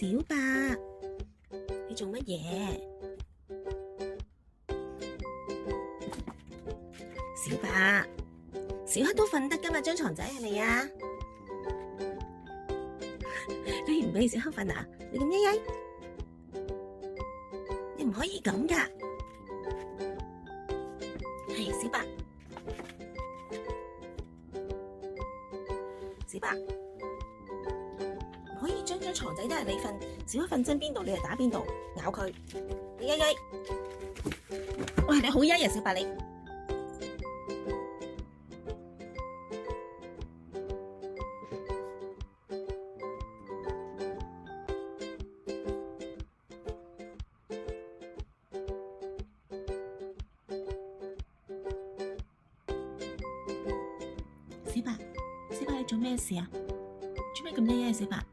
小白，你做乜嘢？小白，小黑都瞓得㗎嘛，張床仔係咪啊？你唔俾小黑瞓啊？你咁曳曳，你唔可以咁㗎。係小白，小白，唔可以將張床仔都係你瞓，小黑瞓親邊度你就打邊度，咬佢。你曳曳，喂，你好曳啊，小白你。小白，小白你做咩事啊？做咩咁曳曳？小白，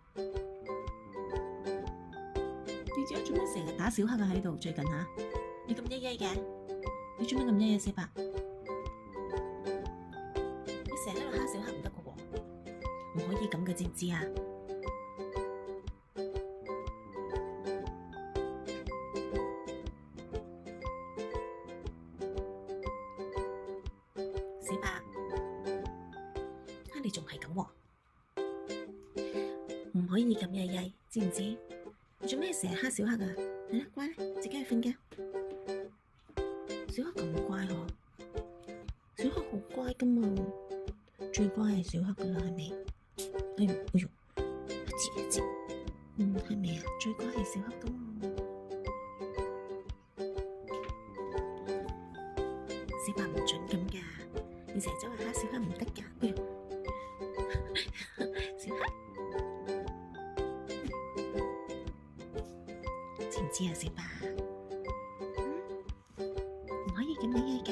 你自己做咩成日打小黑啊？喺度最近吓，你咁曳曳嘅，你做咩咁曳曳？小白，你成日喺度蝦小黑唔得噶喎，唔可以咁嘅，知唔知啊？小白。你仲係咁喎，唔可以咁曳曳，知唔知？你做咩成日蝦小黑啊？嚟啦，乖啦，自己去瞓覺。小黑咁乖嗬，小黑好乖噶嘛，最乖係小黑噶啦，係咪？哎呦哎呦，一節一節，係咪啊？最乖係小黑噶嘛。小白唔准咁噶，你成日周圍蝦小黑唔得噶。哎呦！小黑，知唔知啊？小白，唔可以咁樣嘅。